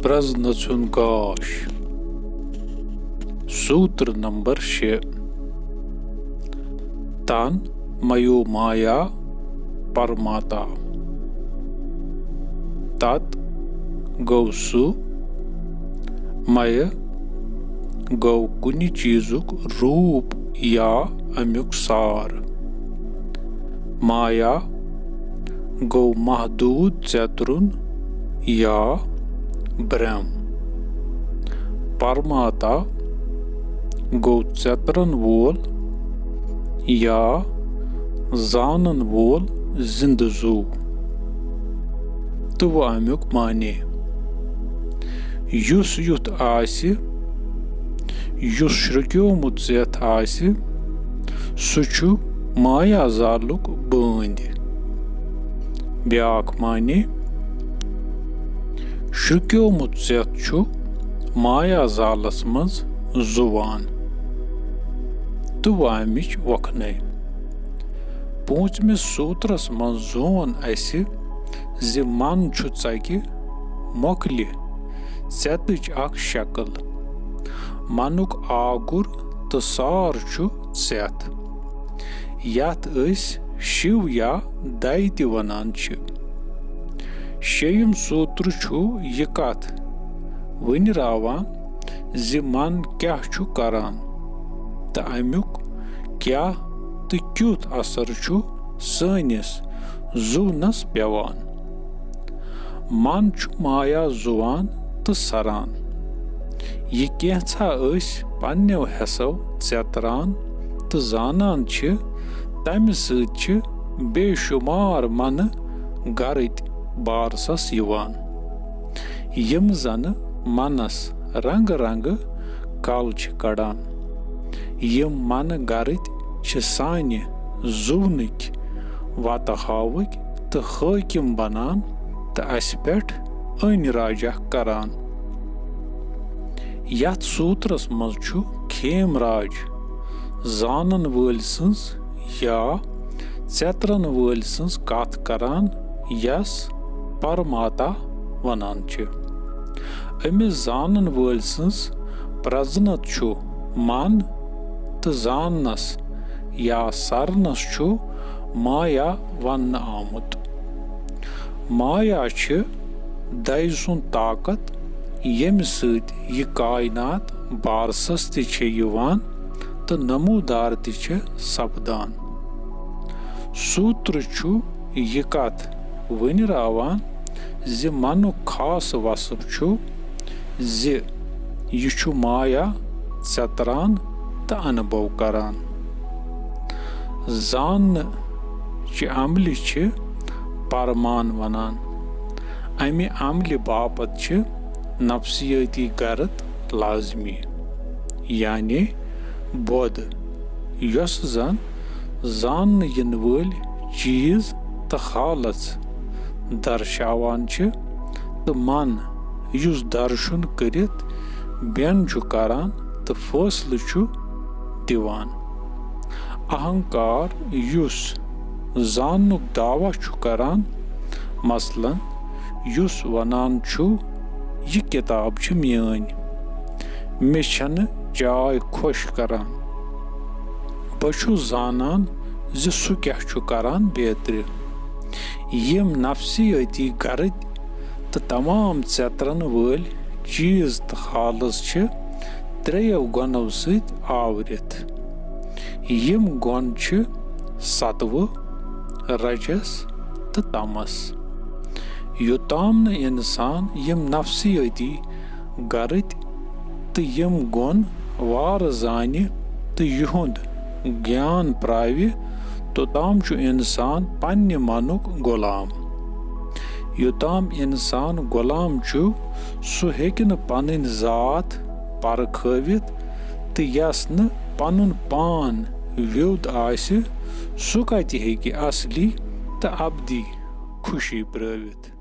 Praznacun Gosh. Sutra number 6. Tan Mayo Maya Parmata. Tat Gausu Maya Gau kuni chizuk roop ya amyuk sar. Maya Gau mahdud chatrun ya Brahm. Parmata Gau chatran wol ya zanan wol zindazu. Tu amyuk mane. Yus yut asi, yus shrikyomut zet asi, suçu maya zarluk bandi. Biak mane. Shrikyomut zet çu maya zarlasmaz zuvan. Tu amich vakne. Punchmis sutras man zon asi ziman çutsaki mokli setich ak şakıl. Manuk agur tısar çu set. Yat is şiv ya dayti vanan çı. Şeyim sutru çu yıkat. Vini ravan ziman kya çu karan. Ta amyuk kya tı kyut asar çu sănis zunas pevan. Man çu maya zuvan tı saran. Yı kehça ıs pannev hesav cetran tı zanan çı tami sıt çı beşumar manı garit barsas yıvan. Yım zanı manas rangı rangı kalç kadan. Yım manı garit çı sani zuvnik vata havık tı hakim banan tı aspet ön rajak karan. Yat sutras maz çu khem raj zanan völsins ya cetran völsins kat karan yas parmata vanan çı. Ömiz zanan völsins praznat çu man tı zannas ya sarnas çu maya vanna amut. Maya çı daysun takat yem sıt yı kainat barsas tı çı yıvan tı namudar tı çı sapdan. Sutra çu yıkat vini ravan zi manu khas vasıp çu zi yı çu maya cetran tı anubhav karan. Zan çı amli çı parman vanan. Ami amli bapat çı nafsiyati garat lazmi. Yani bod. Yos zan yinvöl çiz tı halat darşavan çı tı man yüz darşun kırit ben çu karan tı foslı çu divan. Ahankar yüz zannuk dava çu karan maslan yüz vanan çu yı kitab çı miyan meşanı cay koş karan başu zanan zi su keh çu karan betri yim nafsiyati garit tı tamam cetranı völ çiz tı halız çı treyev gonav sıt avret. Yim gon çı satvu rajas tı tamas. Yutamna insan yim nafsiyati garit tı yim gon var zani tı yuhund gyan pravi tutam çu insan panni manuk golam. Yutam insan golam çu su hekin panin zat parkhövit tı yasnı panun pan vyud asi su kati heki asli tı abdi khushi pravit.